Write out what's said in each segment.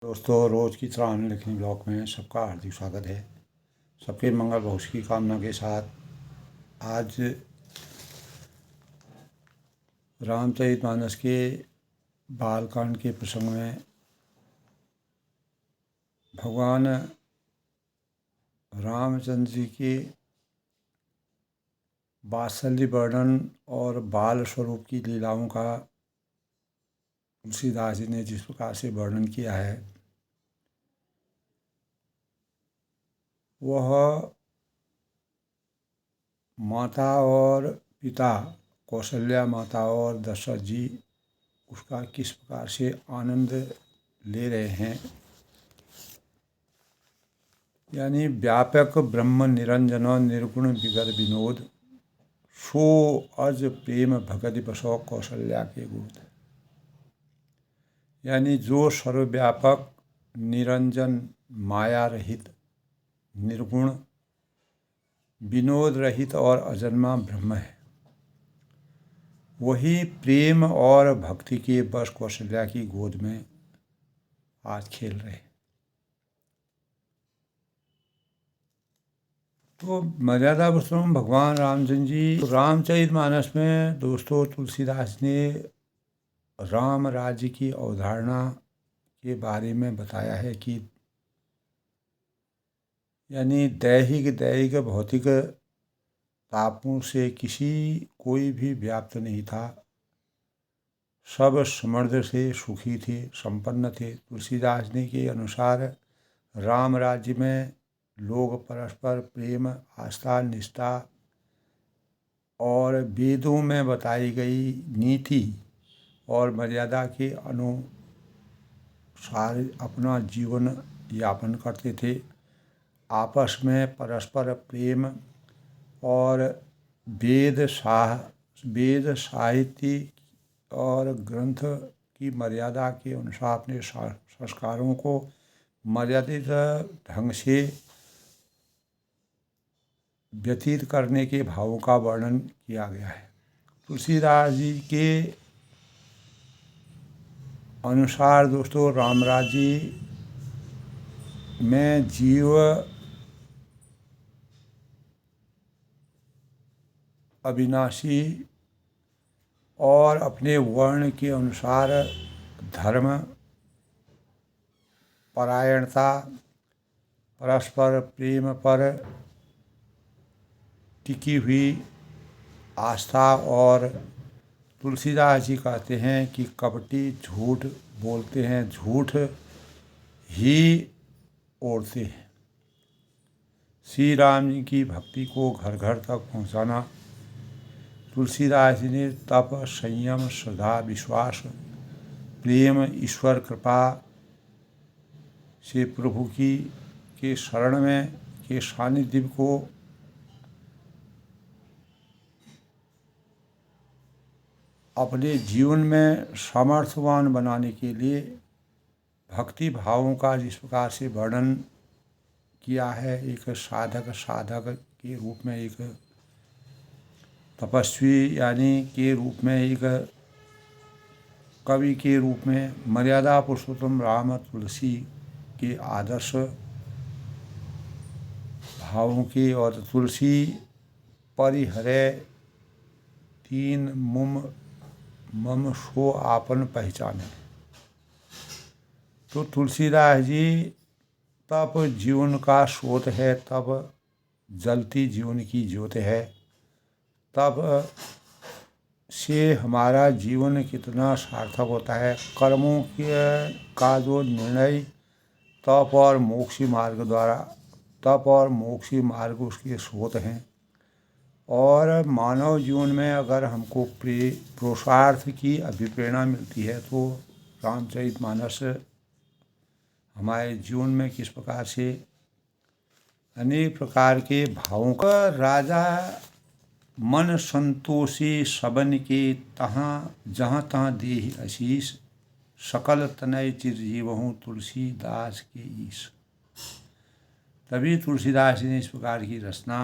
दोस्तों, रोज़ की तरह लिखनी ब्लॉग में सबका हार्दिक स्वागत है। सबके मंगल भविष्य की कामना के साथ आज रामचरितमानस के बालकांड के प्रसंग में भगवान रामचंद्र जी के वात्सल्य वर्णन और बाल स्वरूप की लीलाओं का तुलसीदास जी ने जिस प्रकार से वर्णन किया है, वह माता और पिता कौशल्या माता और दशरथ जी उसका किस प्रकार से आनंद ले रहे हैं। यानी व्यापक ब्रह्म निरंजन निर्गुण विगत विनोद सो अज प्रेम भगति बसो कौशल्या के गुण। यानी जो सर्वव्यापक निरंजन माया रहित निर्गुण विनोद रहित और अजन्मा ब्रह्म है, वही प्रेम और भक्ति के बस कौशल्या की गोद में आज खेल रहे। तो मर्यादा पुरुषोत्तम भगवान रामचंद्र जी रामचरितमानस में दोस्तों तुलसीदास ने राम राज्य की अवधारणा के बारे में बताया है कि यानी दैहिक भौतिक तापों से कोई भी व्याप्त नहीं था, सब समृद्ध से सुखी थे, संपन्न थे। तुलसीदास ने के अनुसार राम राज्य में लोग परस्पर प्रेम, आस्था, निष्ठा और वेदों में बताई गई नीति और मर्यादा के अनुसार अपना जीवन यापन करते थे। आपस में परस्पर प्रेम और वेद साहित्य और ग्रंथ की मर्यादा के अनुसार अपने संस्कारों को मर्यादित ढंग से व्यतीत करने के भावों का वर्णन किया गया है। तुलसीदास जी के अनुसार दोस्तों राम राज्य में जीव अविनाशी और अपने वर्ण के अनुसार धर्म, परायणता, परस्पर प्रेम पर टिकी हुई आस्था और तुलसीदास जी कहते हैं कि कपटी झूठ बोलते हैं, झूठ ही ओढ़ते हैं। श्री राम जी की भक्ति को घर घर तक पहुंचाना तुलसीदास जी ने तप, संयम, श्रद्धा, विश्वास, प्रेम, ईश्वर कृपा से प्रभु के शरण में के सानिध्य को अपने जीवन में सामर्थ्यवान बनाने के लिए भक्ति भावों का जिस प्रकार से वर्णन किया है, एक साधक के रूप में, एक तपस्वी यानी के रूप में, एक कवि के रूप में, मर्यादा पुरुषोत्तम राम तुलसी के आदर्श भावों के और तुलसी परिहरे तीन मम सो आपन पहचाने। तो तुलसीदास जी तप जीवन का स्रोत है, तब जलती जीवन की ज्योत है, तब से हमारा जीवन कितना सार्थक होता है। कर्मों का जो निर्णय तप और मोक्षी मार्ग द्वारा, तप और मोक्षी मार्ग उसके स्रोत हैं। और मानव जीवन में अगर हमको पुरुषार्थ की अभिप्रेरणा मिलती है तो रामचरितमानस हमारे जीवन में किस प्रकार से अनेक प्रकार के भावों का राजा मन संतोषी सबन के तहाँ जहाँ तहाँ देहि आशीष सकल तनय चिरजीवहूँ तुलसीदास के ईश। तभी तुलसीदास ने इस प्रकार की रचना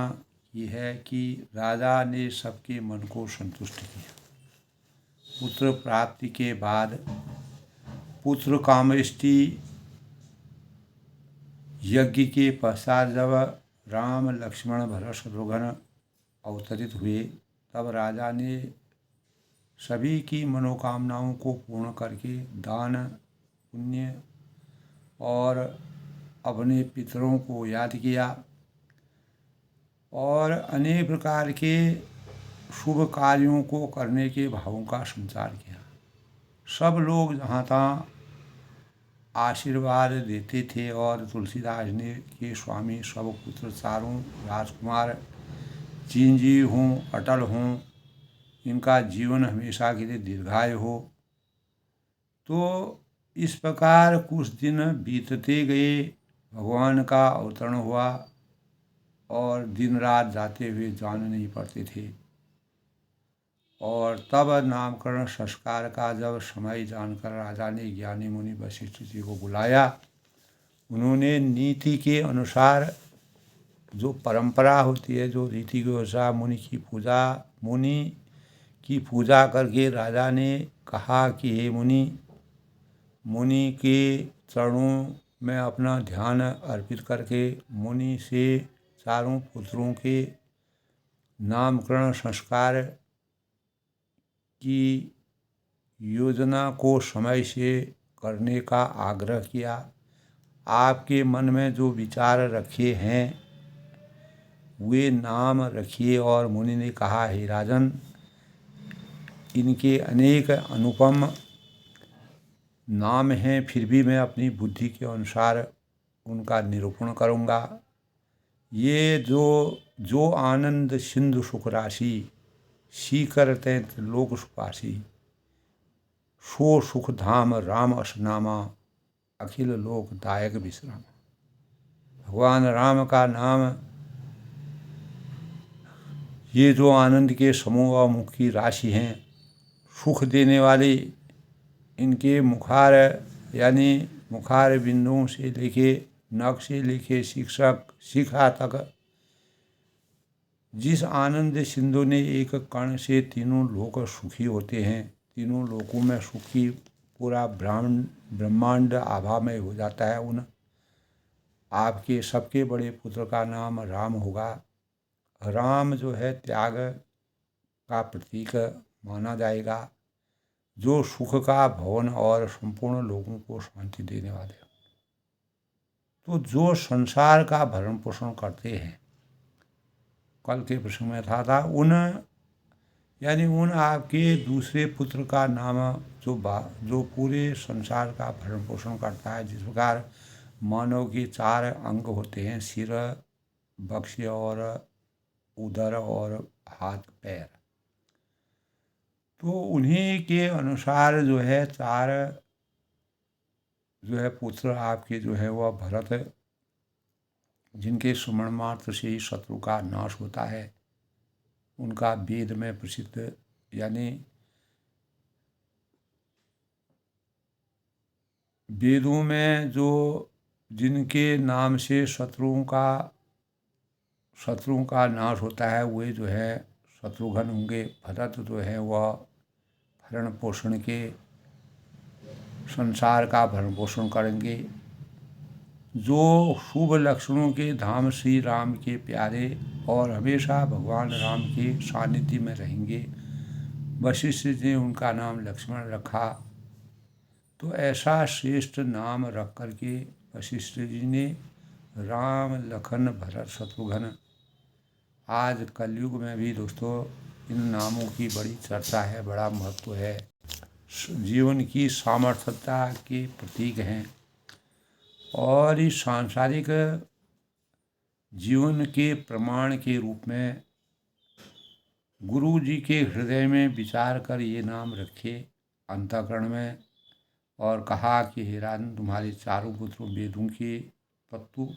की है कि राजा ने सबके मन को संतुष्ट किया। पुत्र प्राप्ति के बाद पुत्र कामेष्टि यज्ञ के पश्चात जब राम लक्ष्मण भरत शत्रुघ्न अवतरित हुए, तब राजा ने सभी की मनोकामनाओं को पूर्ण करके दान पुण्य और अपने पितरों को याद किया और अनेक प्रकार के शुभ कार्यों को करने के भावों का संचार किया। सब लोग जहाँ तहाँ आशीर्वाद देते थे और तुलसीदास ने के स्वामी सब पुत्र चारों राजकुमार चिरंजीव हों, अटल हों, इनका जीवन हमेशा के लिए दीर्घायु हो। तो इस प्रकार कुछ दिन बीतते गए, भगवान का अवतरण हुआ और दिन रात जाते हुए जान नहीं पड़ते थे। और तब नामकरण संस्कार का जब समय जानकर राजा ने ज्ञानी मुनि वशिष्ठ जी को बुलाया। उन्होंने नीति के अनुसार, जो परंपरा होती है, जो रीति के अनुसार मुनि की पूजा करके राजा ने कहा कि हे मुनि के चरणों में अपना ध्यान अर्पित करके मुनि से चारों पुत्रों के नामकरण संस्कार की योजना को समय से करने का आग्रह किया। आपके मन में जो विचार रखे हैं वे नाम रखिए। और मुनि ने कहा, हे राजन, इनके अनेक अनुपम नाम हैं, फिर भी मैं अपनी बुद्धि के अनुसार उनका निरूपण करूँगा। ये जो आनंद सिंधु सुख राशि, सीकर तैत लोक सुपासी, सो सुख धाम राम असनामा, अखिल लोक दायक विश्राम। भगवान राम का नाम, ये जो आनंद के समूह और मुख की राशि हैं, सुख देने वाली, इनके मुखार यानी मुखार बिंदुओं से लेके नख से लेके शिखा तक जिस आनंद सिंधु ने एक कण से तीनों लोक सुखी होते हैं, तीनों लोकों में सुखी पूरा ब्रह्मांड आभामय हो जाता है। उन आपके सबके बड़े पुत्र का नाम राम होगा। राम जो है त्याग का प्रतीक माना जाएगा, जो सुख का भवन और संपूर्ण लोगों को शांति देने वाले। तो जो संसार का भरण पोषण करते हैं, कल के प्रसंग में था उन आपके दूसरे पुत्र का नाम जो पूरे संसार का भरण पोषण करता है। जिस प्रकार मानव के 4 अंग होते हैं, सिर, वक्ष और उदर और हाथ पैर, तो उन्हीं के अनुसार जो है 4 जो है पुत्र आपके जो है वह भरत, जिनके स्मरण मात्र से ही शत्रु का नाश होता है। उनका वेद में प्रसिद्ध, यानी वेदों में जो जिनके नाम से शत्रुओं का नाश होता है, वे जो है शत्रुघ्न होंगे। भरत जो है वह भरण पोषण के संसार का भरण पोषण करेंगे। जो शुभ लक्षणों के धाम श्री राम के प्यारे और हमेशा भगवान राम के सानिध्य में रहेंगे। वशिष्ठ जी ने उनका नाम लक्ष्मण रखा। तो ऐसा श्रेष्ठ नाम रख करके वशिष्ठ जी ने राम, लखन, भरत, शत्रुघ्न, आज कलयुग में भी दोस्तों इन नामों की बड़ी चर्चा है, बड़ा महत्व है। जीवन की सामर्थ्यता के प्रतीक हैं और इस सांसारिक जीवन के प्रमाण के रूप में गुरु जी के हृदय में विचार कर ये नाम रखे अंतःकरण में, और कहा कि हे राजन, तुम्हारे 4 पुत्रों वेदों के तत्व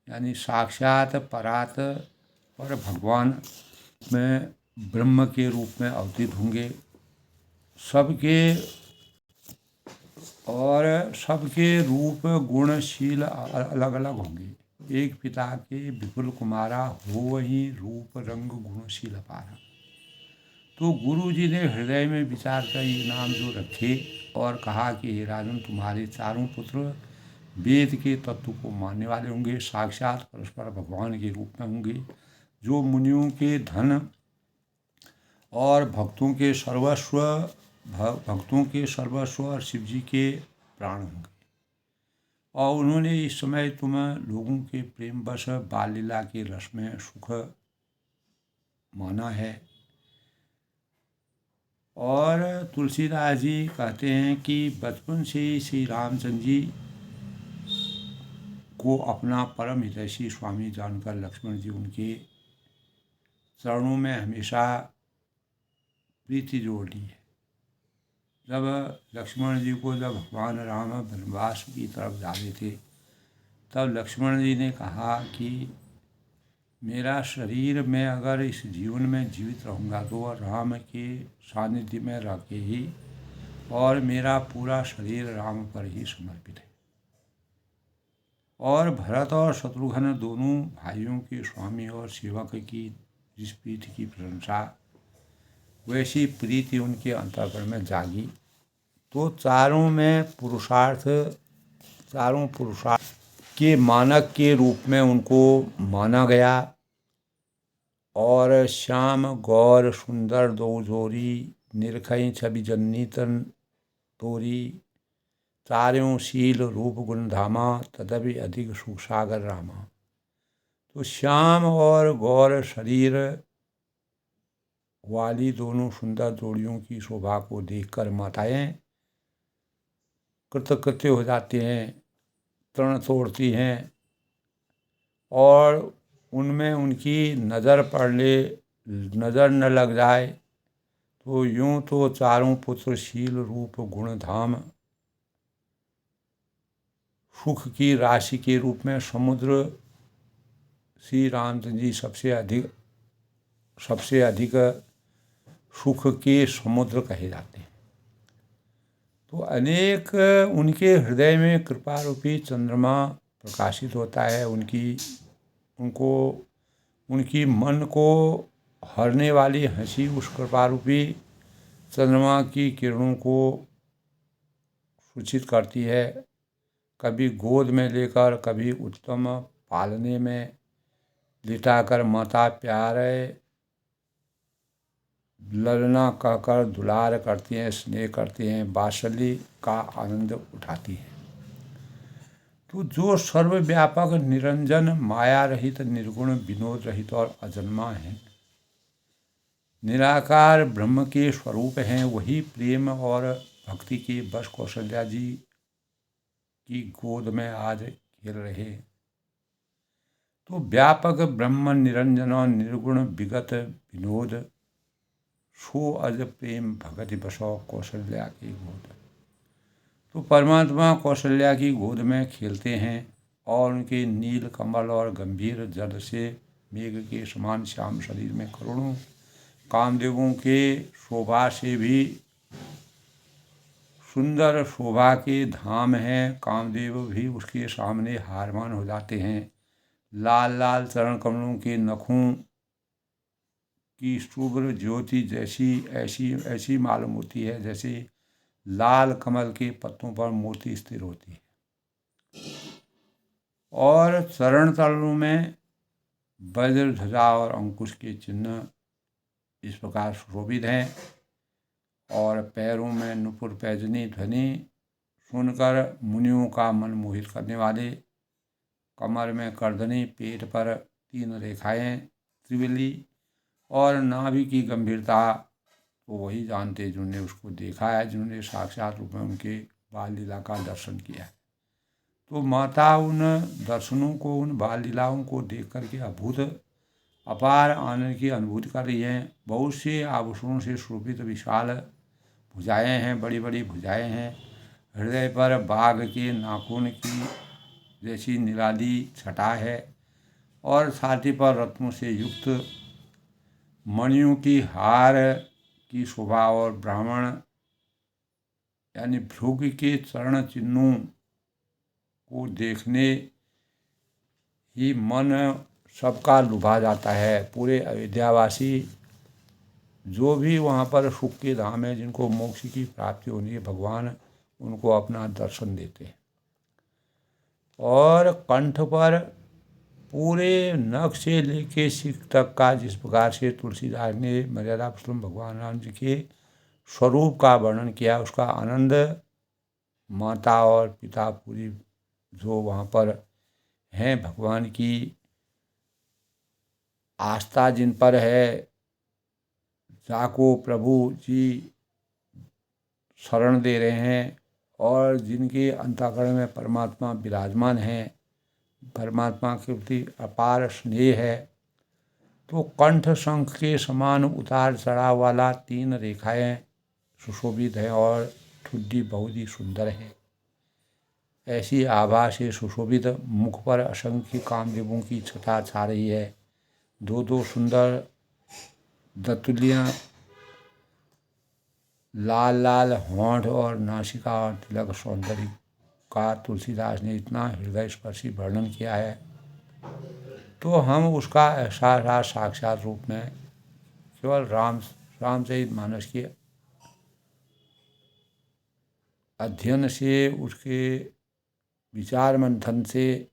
यानी साक्षात परात और भगवान में ब्रह्म के रूप में अवतीत होंगे। सबके रूप गुणशील अलग अलग होंगे। एक पिता के विपुल कुमारा हो वही रूप रंग गुणशील अपारा। तो गुरु जी ने हृदय में विचार कर ये नाम जो रखे और कहा कि हे राजन, तुम्हारे 4 पुत्र वेद के तत्व को मानने वाले होंगे, साक्षात परस्पर भगवान के रूप में होंगे, जो मुनियों के धन और भक्तों के सर्वस्व और शिव जी के प्राण होंगे। और उन्होंने इस समय तुम लोगों के प्रेमवश बाल लीला के रस में सुख माना है। और तुलसीदास जी कहते हैं कि बचपन से ही श्री रामचंद्र जी को अपना परम हितैषी स्वामी जानकर लक्ष्मण जी उनके चरणों में हमेशा प्रीति जोड़ ली है। जब लक्ष्मण जी को जब भगवान राम वनवास की तरफ जा रहे थे, तब लक्ष्मण जी ने कहा कि मेरा शरीर मैं अगर इस जीवन में जीवित रहूँगा तो राम के सानिध्य में रह के ही, और मेरा पूरा शरीर राम पर ही समर्पित है। और भरत और शत्रुघ्न दोनों भाइयों के स्वामी और सेवक की जिस प्रीति की प्रशंसा, वैसी प्रीति उनके अंतःकरण में जागी। तो चारों पुरुषार्थ के मानक के रूप में उनको माना गया। और श्याम गौर सुंदर दो जोरी, निरखई छवि जन्नी तन तोरी, चारों शील रूप गुण धामा, तदपि अधिक सुख सागर रामा। तो श्याम और गौर शरीर वाली दोनों सुंदर जोड़ियों की शोभा को देखकर माताएं कृतकृत्य हो जाती हैं, तृण तोड़ती हैं, और उनमें उनकी नज़र न लग जाए तो यूं तो चारों पुत्र शील रूप गुण धाम सुख की राशि के रूप में समुद्र श्री रामचंद्र जी सबसे अधिक सुख के समुद्र कहे जाते हैं। तो अनेक उनके हृदय में कृपा रूपी चंद्रमा प्रकाशित होता है। उनकी मन को हरने वाली हंसी उस कृपा रूपी चंद्रमा की किरणों को सूचित करती है। कभी गोद में लेकर, कभी उत्तम पालने में लिटाकर माता प्यारे ललना कहकर दुलार करती हैं, स्नेह करती हैं, वात्सल्य का आनंद उठाती हैं। तो जो सर्वव्यापक निरंजन माया रहित निर्गुण विनोद रहित और अजन्मा है, निराकार ब्रह्म के स्वरूप हैं, वही प्रेम और भक्ति के बस कौशल्या जी की गोद में आज खेल रहे। तो व्यापक ब्रह्म निरंजन और निर्गुण विगत विनोद, सो अज प्रेम भगति बसो कौशल्या की गोद। तो परमात्मा कौशल्या की गोद में खेलते हैं, और उनके नील कमल और गंभीर जल से मेघ के समान श्याम शरीर में करोड़ों कामदेवों के शोभा से भी सुंदर शोभा के धाम हैं। कामदेव भी उसके सामने हारमान हो जाते हैं। लाल लाल चरण कमलों के नखों की शुभ्र ज्योति ऐसी मालूम होती है जैसे लाल कमल के पत्तों पर मोती स्थिर होती है। और चरण तलों में वज्र ध्वजा और अंकुश के चिन्ह इस प्रकार सुशोभित हैं। और पैरों में नुपुर पैजनी ध्वनि सुनकर मुनियों का मन मोहित करने वाले, कमर में करधनी, पेट पर 3 रेखाएं त्रिवली, और नाभि की गंभीरता तो वही जानते जिन्होंने उसको देखा है, जिन्होंने साक्षात रूप में उनके बाल लीला का दर्शन किया है। तो माता उन दर्शनों को, उन बाल लीलाओं को देख करके अपार आनंद की अनुभूति कर रही हैं। बहुत से आभूषणों से शोभित विशाल भुजाएं हैं, बड़ी बड़ी भुजाएं हैं। हृदय पर बाघ के नाखून की जैसी निराली छटा है, और छाती पर रत्नों से युक्त मणियों की हार की शोभा, और ब्राह्मण यानी भृगु के चरण चिन्हों को देखने ही मन सबका लुभा जाता है। पूरे अयोध्यावासी जो भी वहाँ पर सुख के धाम है, जिनको मोक्ष की प्राप्ति होनी है, भगवान उनको अपना दर्शन देते हैं। और कंठ पर पूरे नख से लेके सिर तक का जिस प्रकार से तुलसीदास ने मर्यादा पुरुषोत्तम भगवान राम जी के स्वरूप का वर्णन किया, उसका आनंद माता और पिता पूरी जो वहाँ पर हैं भगवान की आस्था जिन पर है, जाको प्रभु जी शरण दे रहे हैं और जिनके अंतःकरण में परमात्मा विराजमान हैं, परमात्मा के प्रति अपार स्नेह है, तो कंठ शंख के समान उतार चढ़ाव वाला 3 रेखाएं सुशोभित है और ठुड्डी बहुत ही सुंदर है। ऐसी आभा से सुशोभित मुख पर असंख्य कामदेवों की छटा छा रही है। 2 सुंदर दतुलियाँ, लाल लाल होंठ और नासिका और तिलक सौंदर्य का तुलसीदास ने इतना हृदय स्पर्शी वर्णन किया है, तो हम उसका एहसास साक्षात रूप में केवल रामचरितमानस के अध्ययन से, उसके विचार मंथन से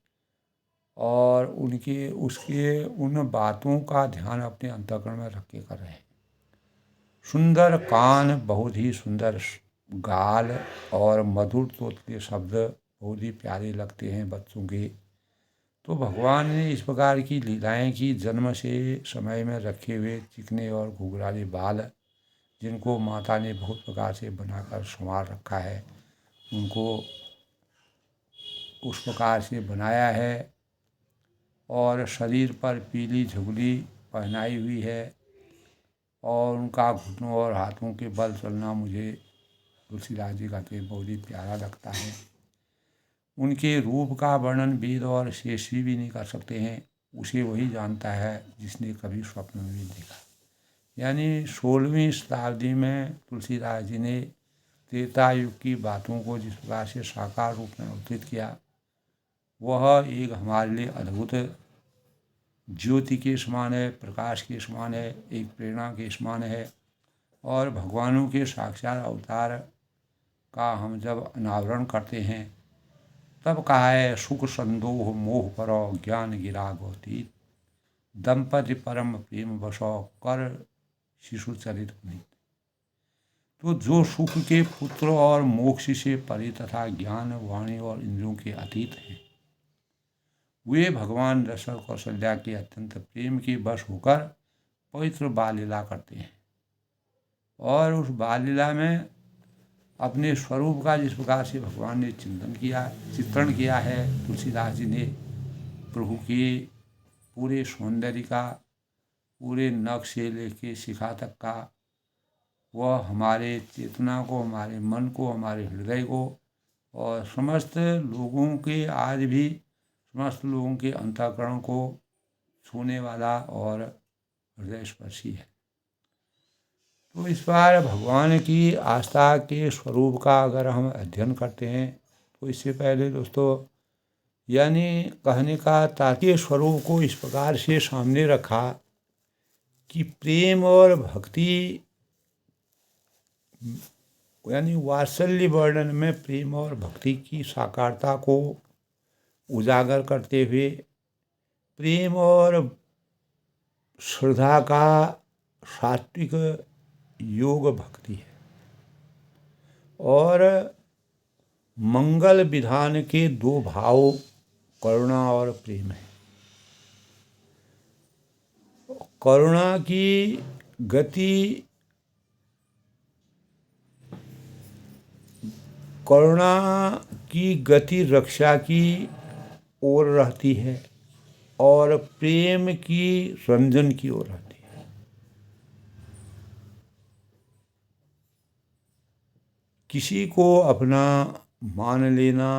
और उसके उन बातों का ध्यान अपने अंतःकरण में रख के कर रहे हैं। सुंदर कान, बहुत ही सुंदर गाल और मधुर तोतले शब्द बहुत ही प्यारे लगते हैं बच्चों के। तो भगवान ने इस प्रकार की लीलाएं की, जन्म से समय में रखे हुए चिकने और घुघराले बाल, जिनको माता ने बहुत प्रकार से बनाकर संवार रखा है, उनको उस प्रकार से बनाया है और शरीर पर पीली झुगली पहनाई हुई है और उनका घुटनों और हाथों के बल चलना मुझे तुलसीदास जी कहते हैं बहुत ही प्यारा लगता है। उनके रूप का वर्णन वेद और शेषवी भी नहीं कर सकते हैं, उसे वही जानता है जिसने कभी स्वप्न में भी देखा। यानी 16वीं शताब्दी में तुलसीदास जी ने त्रेता युग की बातों को जिस प्रकार से साकार रूप में अवतरित किया, वह एक हमारे लिए अद्भुत ज्योति के समान है, प्रकाश के समान है, एक प्रेरणा के समान है। और भगवानों के साक्षात अवतार का हम जब अनावरण करते हैं, तब कहा है सुख संदोह मोह परो ज्ञान गिरा गौती, दंपति परम प्रेम बसो कर शिशु चरित पुनीत। तो जो सुख के पुत्र और मोक्ष से परे तथा ज्ञान, वाणी और इंद्रियों के अतीत हैं, वे भगवान दशरथ कौशल्या के अत्यंत प्रेम के वश होकर पवित्र बाल लीला करते हैं और उस बाल लीला में अपने स्वरूप का जिस प्रकार से भगवान ने चित्रण किया है, तुलसीदास जी ने प्रभु के पूरे सौंदर्य का, पूरे नख से लेके शिखा तक का, वह हमारे चेतना को, हमारे मन को, हमारे हृदय को और समस्त लोगों के अंतःकरण को छूने वाला और हृदय स्पर्शी है। तो इस बार भगवान की आस्था के स्वरूप का अगर हम अध्ययन करते हैं, तो इससे पहले दोस्तों, यानी कहने का तात्पर्य स्वरूप को इस प्रकार से सामने रखा कि प्रेम और भक्ति, यानी वात्सल्य वर्णन में प्रेम और भक्ति की साकारता को उजागर करते हुए प्रेम और श्रद्धा का सात्विक योग भक्ति है और मंगल विधान के 2 भाव करुणा और प्रेम है। करुणा की गति रक्षा की ओर रहती है और प्रेम की रंजन की ओर रहती है। किसी को अपना मान लेना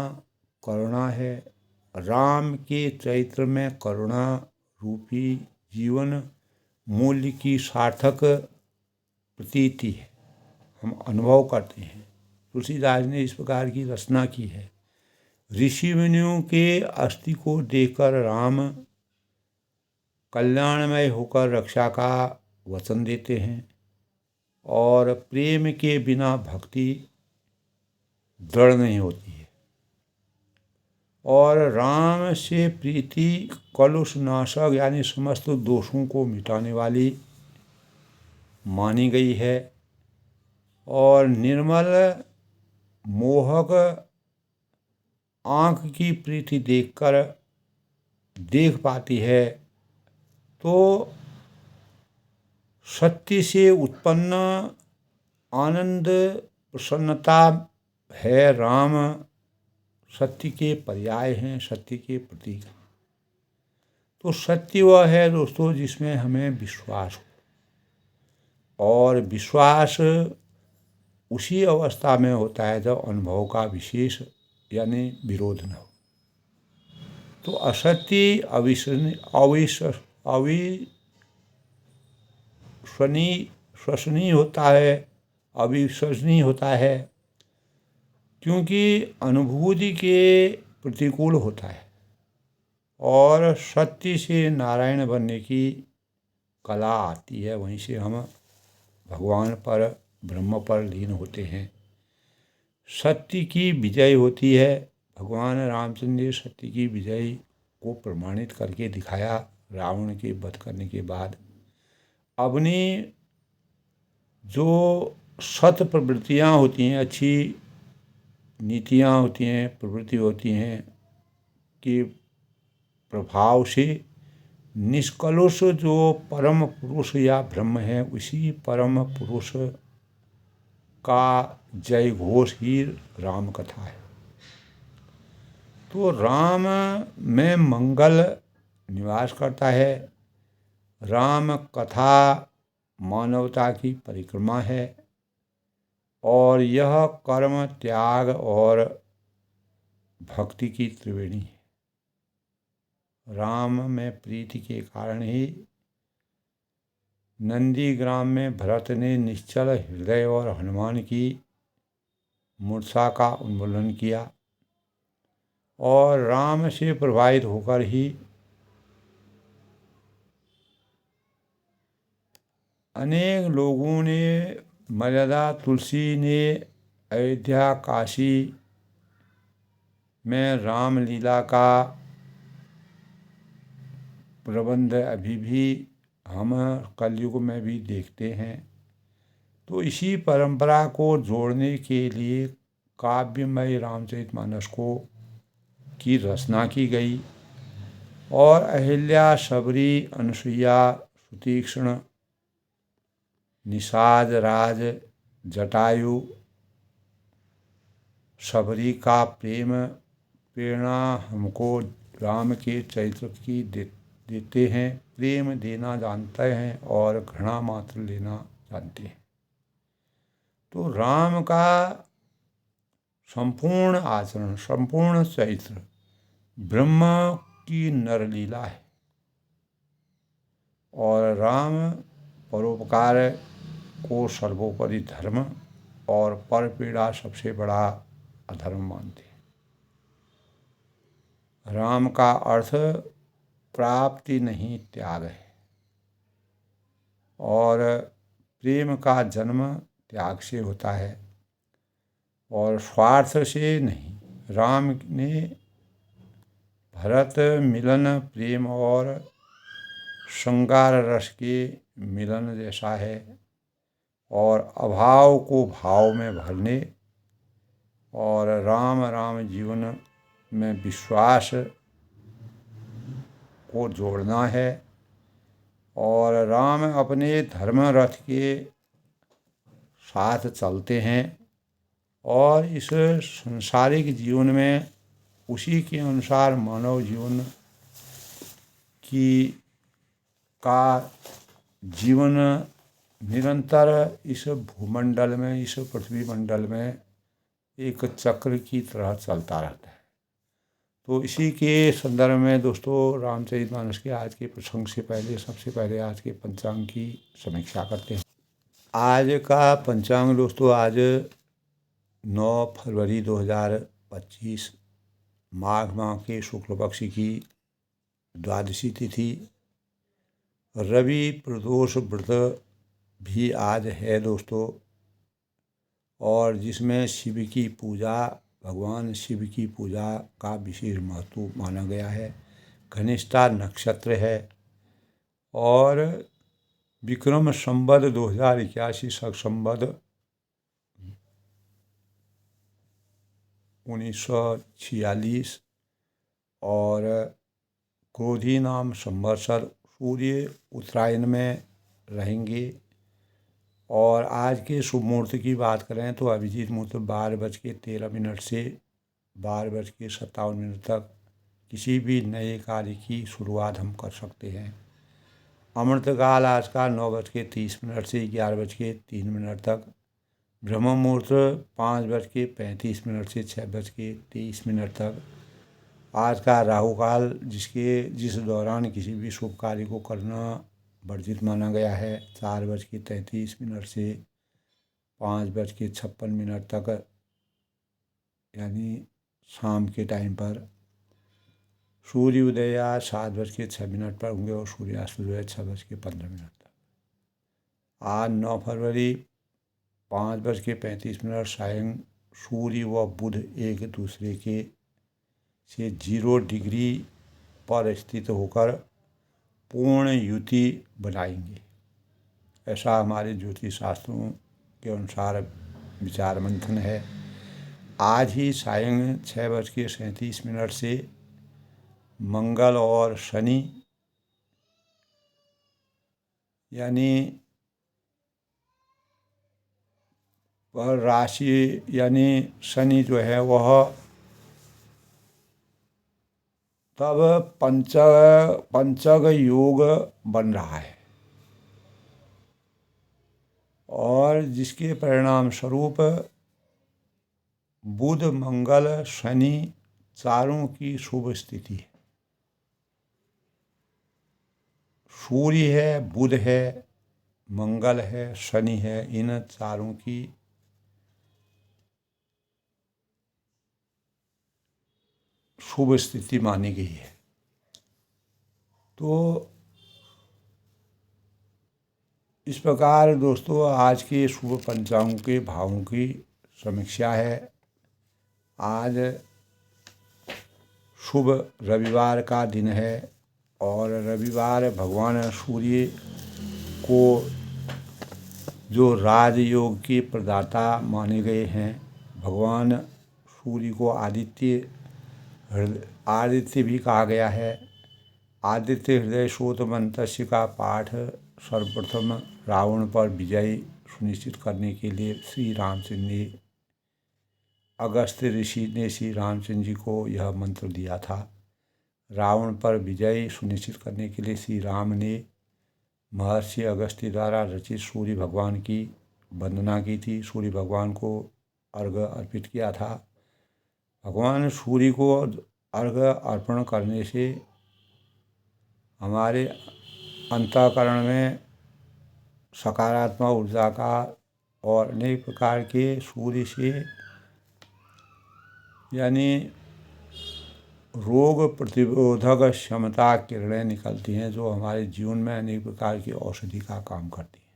करुणा है। राम के चरित्र में करुणा रूपी जीवन मूल्य की सार्थक प्रतीति है, हम अनुभव करते हैं। तुलसीदास ने इस प्रकार की रचना की है। ऋषि मुनियों के अस्थि को देखकर राम कल्याणमय होकर रक्षा का वचन देते हैं और प्रेम के बिना भक्ति दृढ़ नहीं होती है। और राम से प्रीति कलुष नाशक यानी समस्त दोषों को मिटाने वाली मानी गई है और निर्मल मोहक आँख की प्रीति देख पाती है। तो सत्य से उत्पन्न आनंद प्रसन्नता है। राम सत्य के पर्याय हैं, सत्य के प्रतीक हैं। तो सत्य वह है दोस्तों जिसमें हमें विश्वास हो, और विश्वास उसी अवस्था में होता है जब अनुभव का विशेष यानी विरोध न हो। तो असत्य अविश्वसनीय होता है, अविश्वसनीय होता है, क्योंकि अनुभूति के प्रतिकूल होता है। और सत्य से नारायण बनने की कला आती है, वहीं से हम भगवान पर, ब्रह्म पर लीन होते हैं। सत्य की विजय होती है। भगवान रामचंद्र ने सत्य की विजय को प्रमाणित करके दिखाया रावण के वध करने के बाद। अपनी जो सत प्रवृत्तियाँ होती हैं, अच्छी नीतियाँ होती हैं, प्रवृत्ति होती हैं कि प्रभाव से निष्कलुष जो परम पुरुष या ब्रह्म है, उसी परम पुरुष का जय घोष ही राम कथा है। तो राम में मंगल निवास करता है। राम कथा मानवता की परिक्रमा है और यह कर्म, त्याग और भक्ति की त्रिवेणी है। राम में प्रीति के कारण ही नंदीग्राम में भरत ने निश्चल हृदय और हनुमान की मूर्छा का उन्मूलन किया, और राम से प्रभावित होकर ही अनेक लोगों ने, मर्यादा तुलसी ने अयोध्या काशी में रामलीला का प्रबंध अभी भी हम कलयुग में भी देखते हैं। तो इसी परंपरा को जोड़ने के लिए काव्यमय रामचरितमानस की रचना की गई और अहिल्या, शबरी, अनुसुईया, सुतीक्ष्ण, निषाद, राज, जटायु, शबरी का प्रेम प्रेरणा हमको राम के चरित्र की देते हैं। प्रेम देना जानते हैं और घृणा मात्र लेना जानते हैं। तो राम का संपूर्ण आचरण, संपूर्ण चरित्र ब्रह्म की नरलीला है, और राम परोपकार को सर्वोपरि धर्म और परपीड़ा सबसे बड़ा अधर्म मानते हैं। राम का अर्थ प्राप्ति नहीं, त्याग है, और प्रेम का जन्म त्याग से होता है और स्वार्थ से नहीं। राम ने भरत मिलन प्रेम और श्रृंगार रस के मिलन जैसा है, और अभाव को भाव में भरने और राम जीवन में विश्वास को जोड़ना है। और राम अपने धर्म रथ के साथ चलते हैं और इस संसारिक जीवन में उसी के अनुसार मानव जीवन का जीवन निरंतर इस भूमंडल में, इस पृथ्वी मंडल में एक चक्र की तरह चलता रहता है। तो इसी के संदर्भ में दोस्तों रामचरितमानस के आज के प्रसंग से पहले सबसे पहले आज के पंचांग की समीक्षा करते हैं। आज का पंचांग दोस्तों, आज 9 फरवरी 2025 माघ माह के शुक्ल पक्ष की द्वादशी तिथि, रवि प्रदोष व्रत भी आज है दोस्तों, और जिसमें शिव की पूजा भगवान शिव की पूजा का विशेष महत्व माना गया है। घनिष्ठा नक्षत्र है और विक्रम संवत 2081 शक संवत 1946 और क्रोधी नाम संवत्सर सूर्य उत्तरायण में रहेंगे। और आज के शुभ मुहूर्त की बात करें तो अभिजीत मुहूर्त 12:13 से 12:57 तक किसी भी नए कार्य की शुरुआत हम कर सकते हैं। अमृतकाल आज का 9:30 से 11:03 तक। ब्रह्म मुहूर्त 5:35 से 6:23 तक। आज का राहु काल जिस दौरान किसी भी शुभ कार्य को करना वर्जित माना गया है 4:33 से 5:56 तक, यानी शाम के टाइम पर। सूर्य उदय आज 7:06 पर होंगे और सूर्यास्त जो है 6:15 तक। आज 9 फरवरी 5:35 सायं सूर्य व बुध एक दूसरे के से 0 डिग्री पर स्थित होकर पूर्ण युति बनाएंगे। ऐसा हमारे ज्योतिष शास्त्रों के अनुसार विचार मंथन है। आज ही सायं 6:37 से मंगल और शनि यानी वह राशि यानी शनि जो है वह तब पंचग योग बन रहा है और जिसके परिणाम स्वरूप बुध मंगल शनि चारों की शुभ स्थिति है। सूर्य है, बुध है, मंगल है, शनि है, इन चारों की शुभ स्थिति मानी गई है। तो इस प्रकार दोस्तों आज के शुभ पंचांग के भावों की समीक्षा है। आज शुभ रविवार का दिन है और रविवार भगवान सूर्य को जो राजयोग के प्रदाता माने गए हैं। भगवान सूर्य को आदित्य भी कहा गया है। आदित्य हृदय शोत मंत्र का पाठ सर्वप्रथम रावण पर विजय सुनिश्चित करने के लिए श्री रामचंद्र जी अगस्त्य ऋषि ने श्री रामचंद्र जी को यह मंत्र दिया था। रावण पर विजय सुनिश्चित करने के लिए श्री राम ने महर्षि अगस्त्य द्वारा रचित सूर्य भगवान की वंदना की थी, सूर्य भगवान को अर्घ्य अर्पित किया था। भगवान सूर्य को अर्घ्य अर्पण करने से हमारे अंतःकरण में सकारात्मक ऊर्जा का और अनेक प्रकार के सूर्य से यानी रोग प्रतिरोधक क्षमता किरणें निकलती हैं जो हमारे जीवन में अनेक प्रकार की औषधि का काम करती हैं।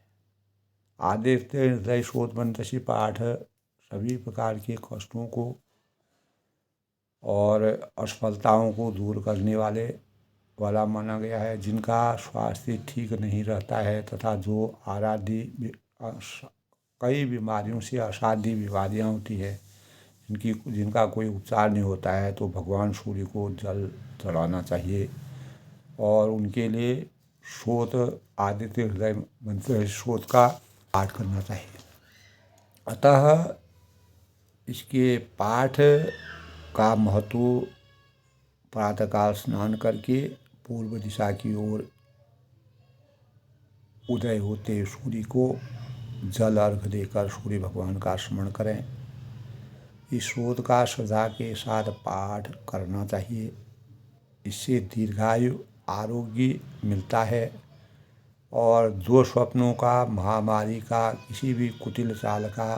आदित्य हृदय शोध मंत्र पाठ सभी प्रकार के कष्टों को और असफलताओं को दूर करने वाला माना गया है। जिनका स्वास्थ्य ठीक नहीं रहता है तथा जो कई बीमारियों से असाध्य बीमारियाँ होती है जिनका कोई उपचार नहीं होता है तो भगवान सूर्य को जल चढ़ाना चाहिए और उनके लिए आदित्य हृदय मंत्र श्रोत का पाठ करना चाहिए। अतः इसके पाठ का महत्व प्रातःकाल स्नान करके पूर्व दिशा की ओर उदय होते सूर्य को जल अर्घ देकर सूर्य भगवान का स्मरण करें। इस श्रोत का श्रद्धा के साथ पाठ करना चाहिए। इससे दीर्घायु आरोग्य मिलता है और दो स्वप्नों का महामारी का किसी भी कुटिल चाल का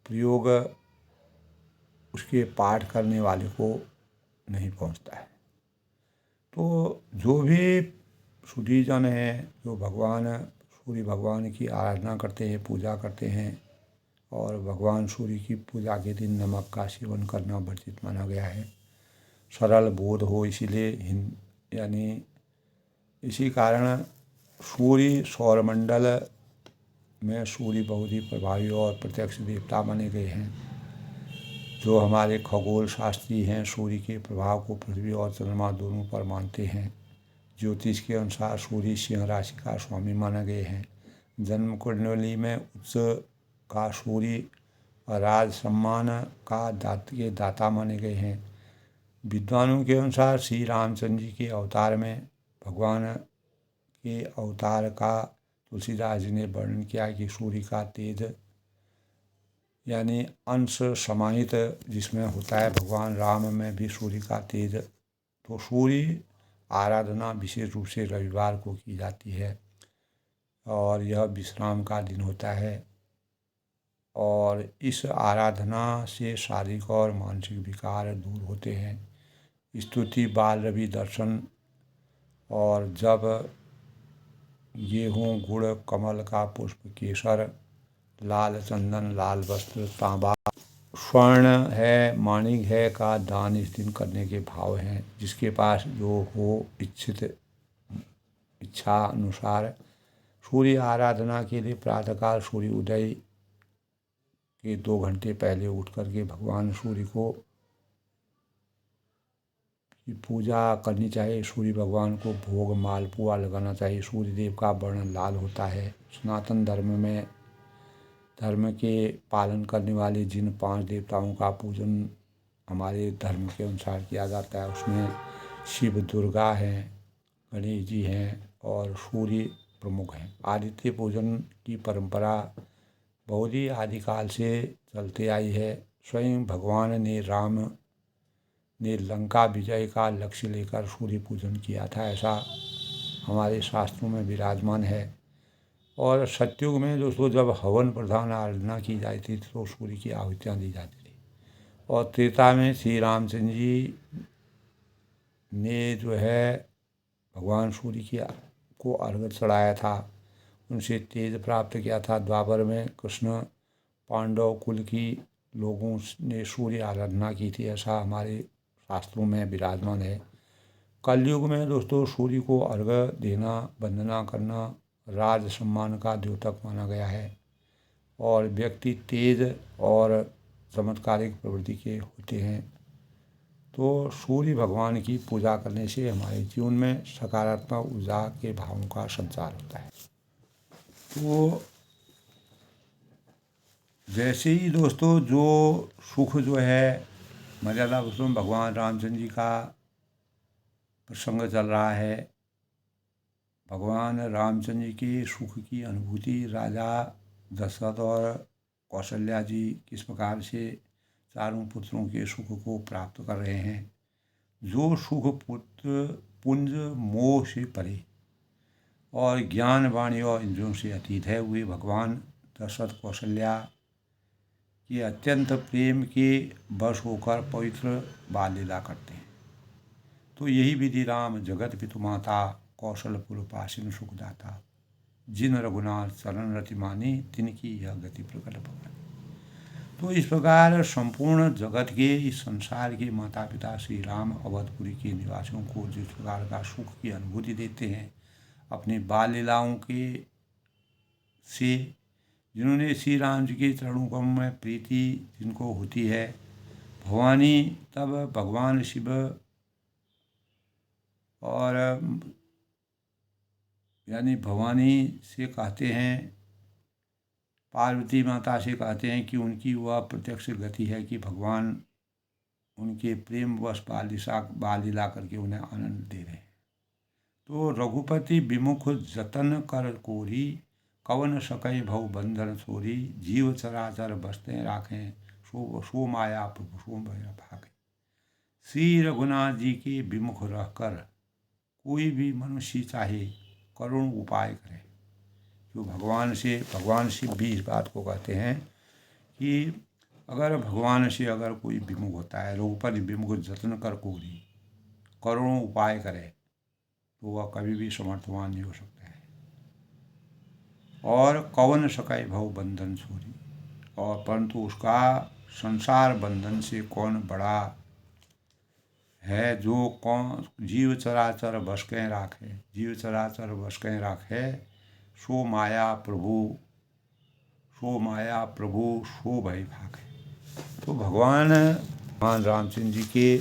प्रयोग उसके पाठ करने वाले को नहीं पहुंचता है। तो जो भी सुधीजन हैं जो सूर्य भगवान की आराधना करते हैं, पूजा करते हैं, और भगवान सूर्य की पूजा के दिन नमक का सेवन करना वर्जित माना गया है। सरल बोध हो इसीलिए यानी इसी कारण सूर्य सौरमंडल में सूर्य बहुत ही प्रभावी और प्रत्यक्ष देवता माने गए हैं। जो हमारे खगोल शास्त्री हैं सूर्य के प्रभाव को पृथ्वी और चंद्रमा दोनों पर मानते हैं। ज्योतिष के अनुसार सूर्य सिंह राशि का स्वामी माना गए हैं। जन्म कुंडली में उच्च का सूर्य राज सम्मान का दाता माने गए हैं। विद्वानों के अनुसार श्री रामचंद्र जी के अवतार में भगवान के अवतार का तुलसीदास जी ने वर्णन किया कि सूर्य का तेज यानी अंश समाहित जिसमें होता है भगवान राम में भी सूर्य का तेज। तो सूर्य आराधना विशेष रूप से रविवार को की जाती है और यह विश्राम का दिन होता है और इस आराधना से शारीरिक और मानसिक विकार दूर होते हैं। स्तुति बाल रवि दर्शन और जब गेहूँ गुड़ कमल का पुष्प केसर लाल चंदन लाल वस्त्र तांबा स्वर्ण है माणिक है का दान इस दिन करने के भाव हैं। जिसके पास जो हो इच्छा अनुसार सूर्य आराधना के लिए प्रातःकाल सूर्य उदय के 2 घंटे पहले उठ करके भगवान सूर्य को की पूजा करनी चाहिए। सूर्य भगवान को भोग मालपुआ लगाना चाहिए। सूर्य देव का वर्ण लाल होता है। सनातन धर्म के पालन करने वाले जिन 5 देवताओं का पूजन हमारे धर्म के अनुसार किया जाता है उसमें शिव दुर्गा हैं, गणेश जी हैं और सूर्य प्रमुख हैं। आदित्य पूजन की परंपरा बहुत ही आदिकाल से चलते आई है। स्वयं भगवान ने राम ने लंका विजय का लक्ष्य लेकर सूर्य पूजन किया था, ऐसा हमारे शास्त्रों में विराजमान है। और सतयुग में दोस्तों जब हवन प्रधान आराधना की जाती थी तो सूर्य की आहुतियाँ दी जाती थी। और त्रेता में श्री रामचंद्र जी ने जो है भगवान सूर्य को अर्घ्य चढ़ाया था, उनसे तेज प्राप्त किया था। द्वापर में कृष्ण पांडव कुल की लोगों ने सूर्य आराधना की थी, ऐसा हमारे शास्त्रों में विराजमान है। कलयुग में दोस्तों सूर्य को अर्घ्य देना वंदना करना राज सम्मान का द्योतक माना गया है और व्यक्ति तेज और चमत्कारिक प्रवृत्ति के होते हैं। तो सूर्य भगवान की पूजा करने से हमारे जीवन में सकारात्मक ऊर्जा के भावों का संचार होता है। तो जैसे ही दोस्तों जो सुख जो है मर्यादा पुरुषोत्तम भगवान रामचंद्र जी का प्रसंग चल रहा है। भगवान रामचंद्र जी के सुख की अनुभूति राजा दशरथ और कौशल्या जी किस प्रकार से चारों पुत्रों के सुख को प्राप्त कर रहे हैं। जो सुख पुत्र पुंज मोह से परे और ज्ञान वाणी और इंद्रियों से अतीत है, वे भगवान दशरथ कौशल्या के अत्यंत प्रेम के वश होकर पवित्र बाल लीला करते हैं। तो यही विधि राम जगत पितु माता कौशलपुर पासिन सुखदाता जिन रघुनाथ चरण रति मानी तिनकी यह गति प्रकट भगवान। तो इस प्रकार संपूर्ण जगत के इस संसार के माता पिता श्री राम अवधपुरी के निवासियों को जिस प्रकार का सुख की अनुभूति देते हैं अपनी बाल लीलाओं के से, जिन्होंने श्री राम जी के चरणों कमल में प्रीति जिनको होती है भवानी, तब भगवान शिव और यानी भवानी से कहते हैं, पार्वती माता से कहते हैं कि उनकी वह प्रत्यक्ष गति है कि भगवान उनके प्रेम वश बाल लीला करके उन्हें आनंद दे रहे हैं। तो रघुपति विमुख जतन कर कोरी कवन सकय भव बंधन छोरी जीव चराचर बसते राखें सो माया प्रभु सो भागे। श्री रघुनाथ जी के विमुख रहकर कोई भी मनुष्य चाहे करुण उपाय करे। जो भगवान शिव भी इस बात को कहते हैं कि अगर भगवान से अगर कोई विमुख होता है, रघुपति विमुख जतन कर कोरी करुण उपाय करे तो वह कभी भी समर्थवान नहीं हो सकता है। और कवन सकय भव बंधन छोरी, और परंतु उसका संसार बंधन से कौन बड़ा है। जो कौन जीव चराचर बस कह राखे, जीव चराचर बस कह राखे, सो माया प्रभु सो भय भागे। तो भगवान रामचंद्र जी के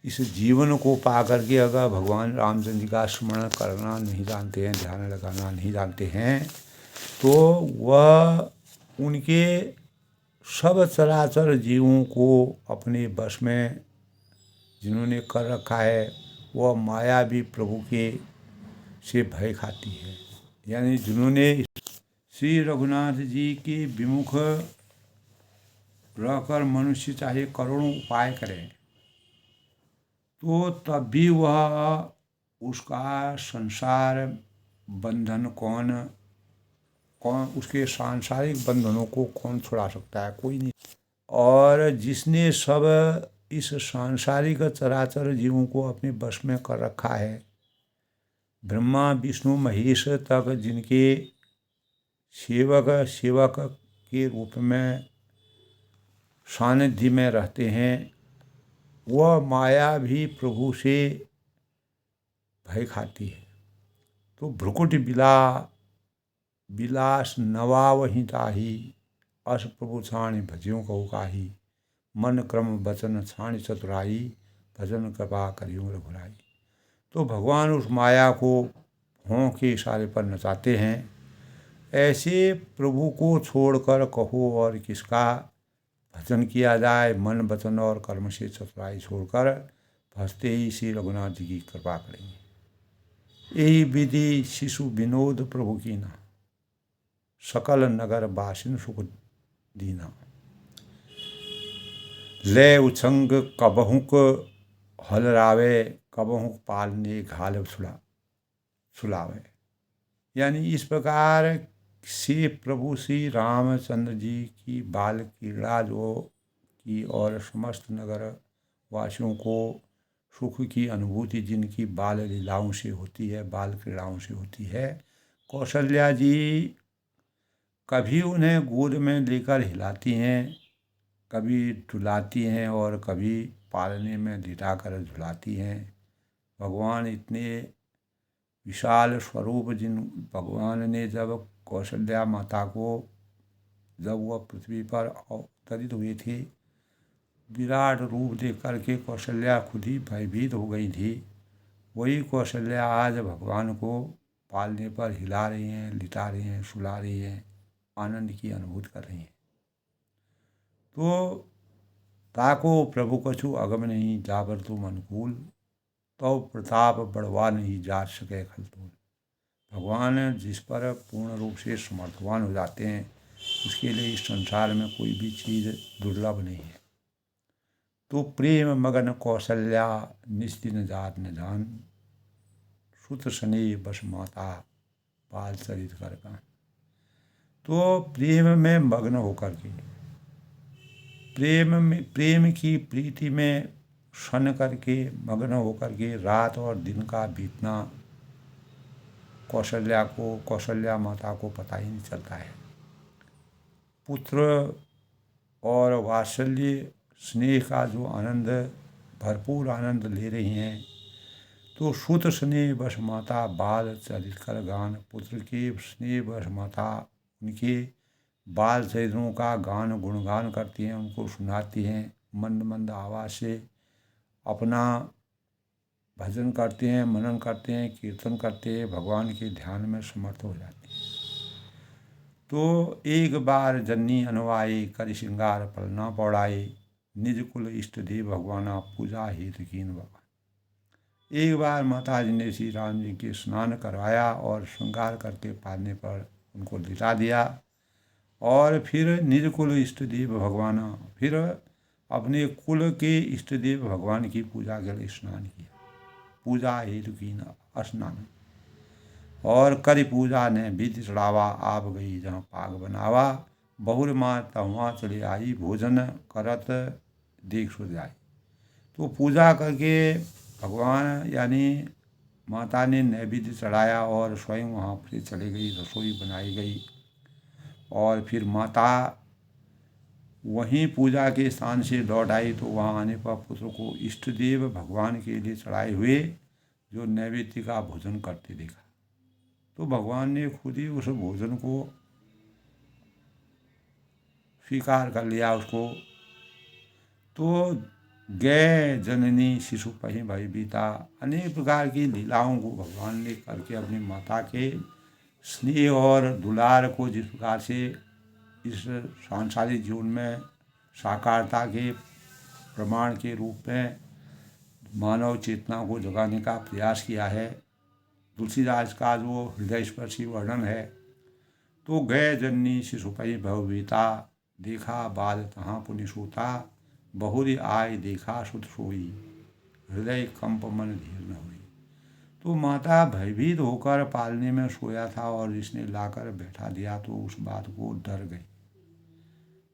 इस जीवन को पा करके अगर भगवान रामचंद्र जी का स्मरण करना नहीं जानते हैं, ध्यान लगाना नहीं जानते हैं, तो वह उनके सब चराचर जीवों को अपने बस में जिन्होंने कर रखा है, वह माया भी प्रभु के से भय खाती है। यानी जिन्होंने श्री रघुनाथ जी के विमुख रहकर मनुष्य चाहे करोड़ों उपाय करे, तो तब भी वह उसका संसार बंधन कौन उसके सांसारिक बंधनों को कौन छुड़ा सकता है, कोई नहीं। और जिसने सब इस सांसारिक चराचर जीवों को अपने वश में कर रखा है, ब्रह्मा विष्णु महेश तक जिनके सेवक के रूप में सानिध्य में रहते हैं, वह माया भी प्रभु से भय खाती है। तो भ्रुकुट बिलास नवा वही ताही, अस प्रभु छाणी भजियों कहू काही, मन क्रम वचन छाणी चतुराई, भजन कृपा करियो रघुराई। तो भगवान उस माया को भों के इशारे पर नचाते हैं। ऐसे प्रभु को छोड़कर कहो और किसका भजन किया जाए, मन वचन और कर्म से चतुराई छोड़कर भजते ही श्री रघुनाथ जी की कृपा करेंगे। यही विधि शिशु विनोद प्रभु की ना, सकल नगर बासिन सुख दीना। ले उछंग कबहुक हलरावे, कबहुक पालने घाल सुलावे। यानी इस प्रकार से प्रभु श्री रामचंद्र जी की बाल क्रीड़ा जो की और समस्त नगर वासियों को सुख की अनुभूति जिनकी बाल लीलाओं से होती है, बाल क्रीड़ाओं से होती है, कौशल्या जी कभी उन्हें गोद में लेकर हिलाती हैं, कभी झुलाती हैं और कभी पालने में लिटा कर झुलाती हैं। भगवान इतने विशाल स्वरूप जिन भगवान ने जब कौशल्या माता को, जब वह पृथ्वी पर अवतरित हुए थे, विराट रूप देख करके कौशल्या खुद ही भयभीत हो गई थी। वही कौशल्या आज भगवान को पालने पर हिला रही हैं, लिटा रही हैं, सुला रही हैं, आनंद की अनुभूति कर रही हैं। तो ताको प्रभु कछु अगम नहीं, जाबर तुम अनुकूल, तो प्रताप बढ़वा नहीं जा सके खलतूल। भगवान जिस पर पूर्ण रूप से समर्थवान हो जाते हैं, उसके लिए इस संसार में कोई भी चीज़ दुर्लभ नहीं है। तो प्रेम मगन कौशल्या निस्दिन जात न जान, सुत स्नेह बस माता बाल चरित कर गान। तो प्रेम में मग्न होकर के, प्रेम की प्रीति में सन करके, मग्न होकर के रात और दिन का बीतना कौशल्या माता को पता ही नहीं चलता है। पुत्र और वात्सल्य स्नेह का जो आनंद, भरपूर आनंद ले रही हैं, तो सुत स्नेह बस माता बाल चरित कर गान। पुत्र के स्नेह बस माता उनके बाल चरित्रों का गान गुणगान करती हैं, उनको सुनाती हैं, मंद मंद आवाज़ से अपना भजन करते हैं, मनन करते हैं, कीर्तन करते हैं, भगवान के ध्यान में समर्थ हो जाते हैं। तो एक बार जन्नी अनुवाई, कर श्रृंगार पलना पौड़ाई, निज कुल इष्ट देव भगवाना, पूजा हित कीन बाबा। एक बार माता जी ने श्री राम जी के स्नान करवाया और श्रृंगार करके पालने पर उनको लिटा दिया, और फिर निज कुल इष्ट देव भगवाना, फिर अपने कुल के इष्ट देव भगवान की पूजा के लिए स्नान किया। पूजा हेतु की स्नान और करी पूजा ने विधि चढ़ावा, आप गई जहाँ पाग बनावा, बहुर माँ तहुआ चली आई, भोजन करत देख सो जाई। तो पूजा करके भगवान यानी माता ने नैवेद्य चढ़ाया और स्वयं वहाँ पर चली गई, रसोई बनाई गई और फिर माता वहीं पूजा के स्थान से लौट आई तो वहाँ आने पर पुत्र को इष्ट देव भगवान के लिए चढ़ाए हुए जो नैवेद्य का भोजन करते देखा। तो भगवान ने खुद ही उस भोजन को स्वीकार कर लिया उसको। तो गए जननी शिशु पहि भयभीता, अनेक प्रकार की लीलाओं को भगवान ने करके अपनी माता के स्नेह और दुलार को जिस प्रकार से इस सांसारिक जीवन में साकारता के प्रमाण के रूप में मानव चेतना को जगाने का प्रयास किया है, तुलसीदास का जो हृदय स्पर्शी वर्णन है। तो गए जननी शिशुपहि भवभीता, देखा बाल तहाँ पुनि सूता, बहुरी आय देखा सुत सोई, हृदय कंप मन धीर न हुई। तो माता भयभीत होकर पालने में सोया था और इसने लाकर बैठा दिया तो उस बात को डर गई।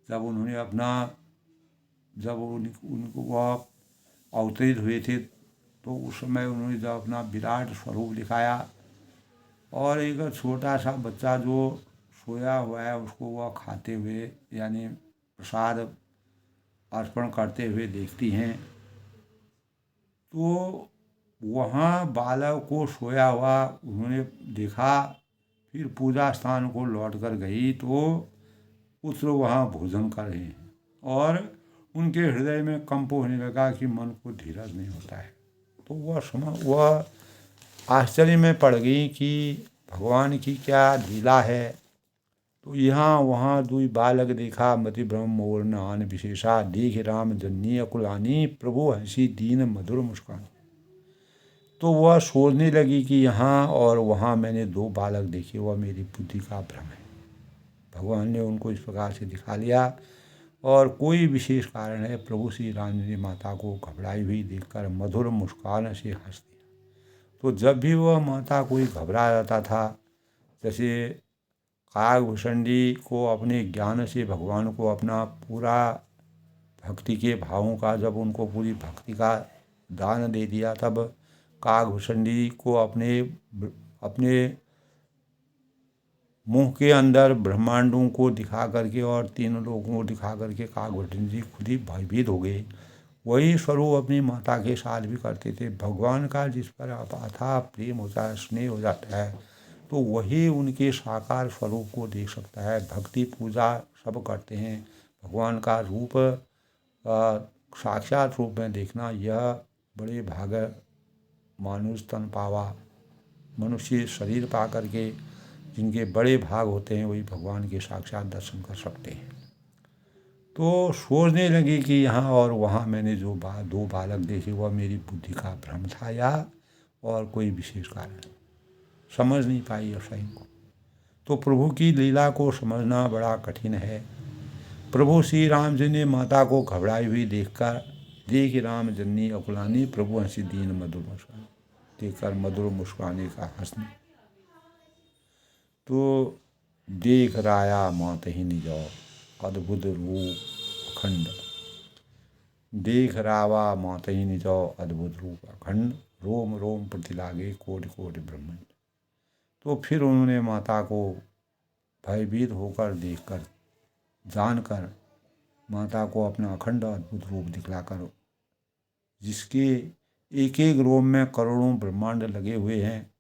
जब उन्होंने उनको वह अवतरित हुए थे तो उस समय उन्होंने जब अपना विराट स्वरूप दिखाया और एक छोटा सा बच्चा जो सोया हुआ है उसको वह खाते हुए यानी प्रसाद अर्पण करते हुए देखती हैं, तो वहाँ बालक को सोया हुआ उन्होंने देखा। फिर पूजा स्थान को लौट कर गई तो पुत्र वहाँ भोजन कर रहे हैं और उनके हृदय में कंप होने लगा कि मन को धीरज नहीं होता है। तो वह आश्चर्य में पड़ गई कि भगवान की क्या लीला है। तो यहाँ वहाँ दुई बालक देखा, मति ब्रह्म मोर नान विशेषा, देख राम जन्नी अकुलानी, प्रभु हंसी दीन मधुर मुस्कान। तो वह सोचने लगी कि यहाँ और वहाँ मैंने दो बालक देखे, वह मेरी बुद्धि का भ्रम है। भगवान ने उनको इस प्रकार से दिखा लिया और कोई विशेष कारण है। प्रभु श्री राम ने माता को घबराई हुई देखकर मधुर मुस्कान से हंस दिया। तो जब भी वह माता कोई घबरा जाता था, जैसे कागभूषणी को अपने ज्ञान से भगवान को अपना पूरा भक्ति के भावों का जब उनको पूरी भक्ति का दान दे दिया, तब कागभूषणी को अपने मुंह के अंदर ब्रह्मांडों को दिखा करके और तीनों लोगों को दिखा करके कागभूषणी जी खुद ही भयभीत हो गए। वही स्वरूप अपनी माता के साथ भी करते थे। भगवान का जिस पर अथाह प्रेम होता है, स्नेह हो जाता है, तो वही उनके साकार स्वरूप को देख सकता है। भक्ति पूजा सब करते हैं, भगवान का रूप साक्षात रूप में देखना यह बड़े भाग मानुष तन पावा, मनुष्य शरीर पा करके जिनके बड़े भाग होते हैं वही भगवान के साक्षात दर्शन कर सकते हैं। तो सोचने लगी कि यहाँ और वहाँ मैंने जो दो बालक देखे वह मेरी बुद्धि का भ्रम था या और कोई विशेष कारण, समझ नहीं पाई असाई को। तो प्रभु की लीला को समझना बड़ा कठिन है। प्रभु श्री राम जी ने माता को घबराई हुई देख राम जन्नी अकुलानी, प्रभु हंसी दीन मधुर मुस्कान, देखकर मधुर मुस्काने का हंसने। तो देख राया मात ही निजो, अद्भुत रूप अखंड, देख रावा मात ही निजो, अद्भुत रूप अखंड, रोम रोम प्रति लागे कोटि कोटि ब्रह्मांड। तो फिर उन्होंने माता को भयभीत होकर देखकर जानकर माता को अपना अखंड अद्भुत रूप दिखलाकर, जिसके एक एक रोम में करोड़ों ब्रह्मांड लगे हुए हैं,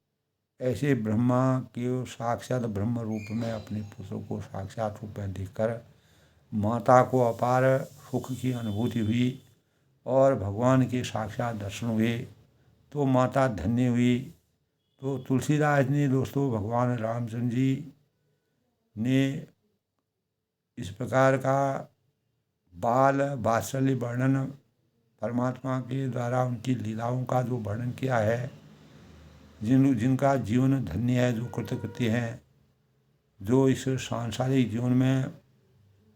ऐसे ब्रह्मा के साक्षात ब्रह्म रूप में अपने पुत्र को साक्षात रूप में देखकर माता को अपार सुख की अनुभूति हुई और भगवान के साक्षात दर्शन हुए तो माता धन्य हुई। तो तुलसीदास ने दोस्तों भगवान रामचंद्र जी ने इस प्रकार का बाल वात्सल्य वर्णन परमात्मा के द्वारा उनकी लीलाओं का जो वर्णन किया है, जिनका जीवन धन्य है, जो कृतकृत्य हैं, जो इस सांसारिक जीवन में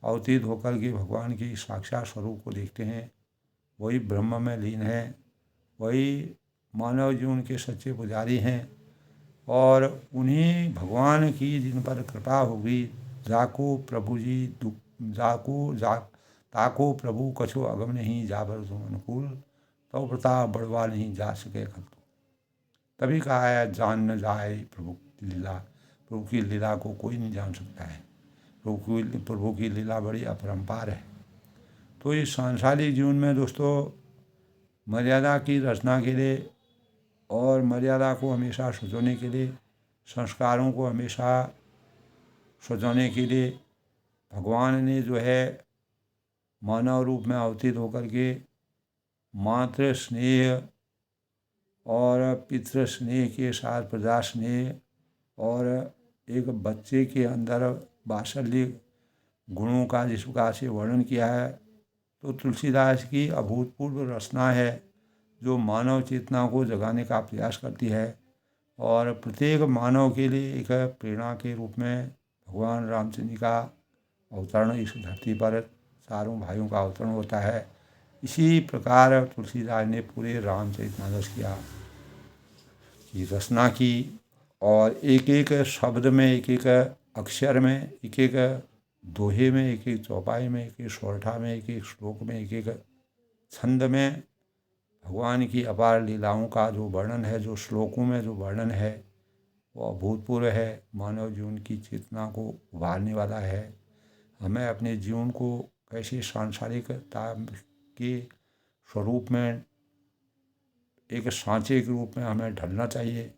अवतीत होकर के भगवान के साक्षात स्वरूप को देखते हैं, वही ब्रह्म में लीन है, वही मानव जीवन के सच्चे पुजारी हैं। और उन्हीं भगवान की जिन पर कृपा होगी, जाको प्रभु जी ताको प्रभु कछो अगम नहीं, जाबर तुम अनुकूल, तो प्रताप बढ़वा नहीं जा सके खल। तभी कहा है जान न जाए प्रभु की लीला, प्रभु की लीला को कोई नहीं जान सकता है। प्रभु की लीला बड़ी अपरंपार है। तो इस सांसारिक जीवन में दोस्तों मर्यादा की रचना के लिए और मर्यादा को हमेशा सजोने के लिए, संस्कारों को हमेशा सजोने के लिए भगवान ने जो है मानव रूप में अवतीर्ण होकर के मातृ स्नेह और पितृ स्नेह के साथ प्रजा स्नेह और एक बच्चे के अंदर वात्सल्य गुणों का जिस प्रकार से वर्णन किया है, तो तुलसीदास की अभूतपूर्व रचना है जो मानव चेतना को जगाने का प्रयास करती है और प्रत्येक मानव के लिए एक प्रेरणा के रूप में भगवान रामचंद्र जी का अवतरण इस धरती पर चारों भाइयों का अवतरण होता है। इसी प्रकार तुलसीदास ने पूरे रामचरितमानस की रचना की और एक एक शब्द में, एक एक अक्षर में, एक एक दोहे में, एक एक चौपाई में, एक एक सोरठा में, एक एक श्लोक में, एक एक छंद में भगवान की अपार लीलाओं का जो वर्णन है, जो श्लोकों में जो वर्णन है वो अभूतपूर्व है, मानव जीवन की चेतना को उभारने वाला है। हमें अपने जीवन को कैसे सांसारिकता के स्वरूप में एक सांचे के रूप में हमें ढलना चाहिए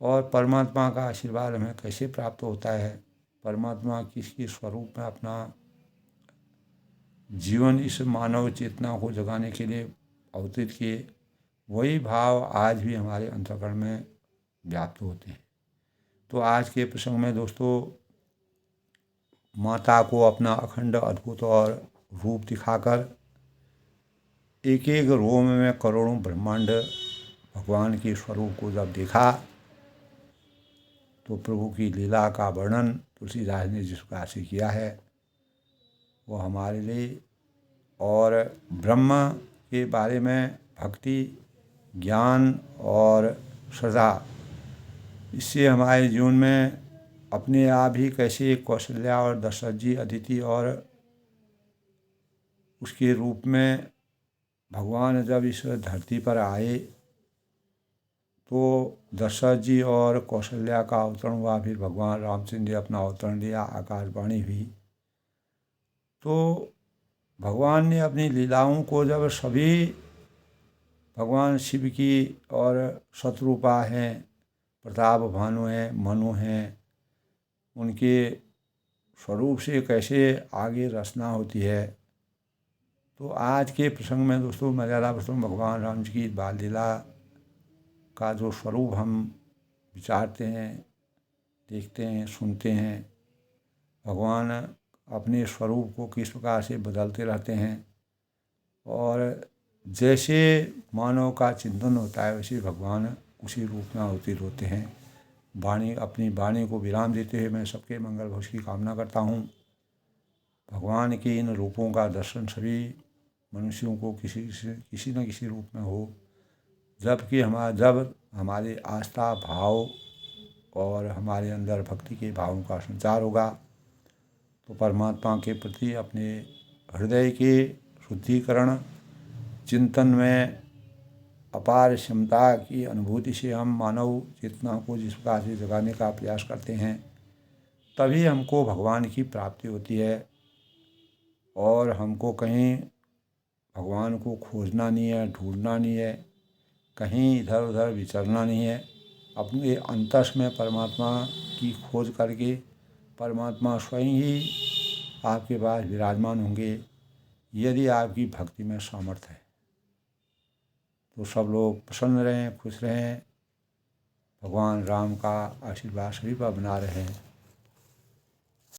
और परमात्मा का आशीर्वाद हमें कैसे प्राप्त होता है, परमात्मा किसके स्वरूप में अपना जीवन इस मानव चेतना को जगाने के लिए अवतरित किए, वही भाव आज भी हमारे अंतःकरण में व्याप्त होते हैं। तो आज के प्रसंग में दोस्तों माता को अपना अखंड अद्भुत और रूप दिखाकर एक एक रोम में करोड़ों ब्रह्मांड भगवान के स्वरूप को जब देखा तो प्रभु की लीला का वर्णन तुलसीदास ने जिस प्रकार से किया है वो हमारे लिए और ब्रह्म के बारे में भक्ति, ज्ञान और श्रद्धा, इससे हमारे जीवन में अपने आप ही कैसे कौशल्या और दशरथ जी अदिति और उसके रूप में भगवान जब इस धरती पर आए तो दशरथ जी और कौशल्या का अवतरण हुआ, फिर भगवान रामचंद्र ने अपना अवतरण लिया, आकाशवाणी हुई। तो भगवान ने अपनी लीलाओं को जब सभी भगवान शिव की और शत्रुपा हैं, प्रताप भानु हैं, मनु हैं, उनके स्वरूप से कैसे आगे रचना होती है। तो आज के प्रसंग में दोस्तों मर्यादा पुरुषोत्तम भगवान राम जी की बाल लीला का जो स्वरूप हम विचारते हैं, देखते हैं, सुनते हैं, भगवान अपने स्वरूप को किस प्रकार से बदलते रहते हैं और जैसे मानव का चिंतन होता है वैसे भगवान उसी रूप में अवतीर्ण होते हैं। अपनी वाणी को विराम देते हुए मैं सबके मंगल भविष्य की कामना करता हूँ। भगवान के इन रूपों का दर्शन सभी मनुष्यों को किसी न किसी रूप में हो, जब हमारे आस्था भाव और हमारे अंदर भक्ति के भावों का संचार होगा तो परमात्मा के प्रति अपने हृदय के शुद्धिकरण चिंतन में अपार क्षमता की अनुभूति से हम मानव चेतना को जिस प्रकार से जगाने का प्रयास करते हैं तभी हमको भगवान की प्राप्ति होती है और हमको कहीं भगवान को खोजना नहीं है, ढूंढना नहीं है, कहीं इधर उधर विचरना नहीं है। अपने अंतस में परमात्मा की खोज करके परमात्मा स्वयं ही आपके पास विराजमान होंगे यदि आपकी भक्ति में सामर्थ्य है। तो सब लोग प्रसन्न रहें, खुश रहें, भगवान राम का आशीर्वाद सभी पर बना रहें।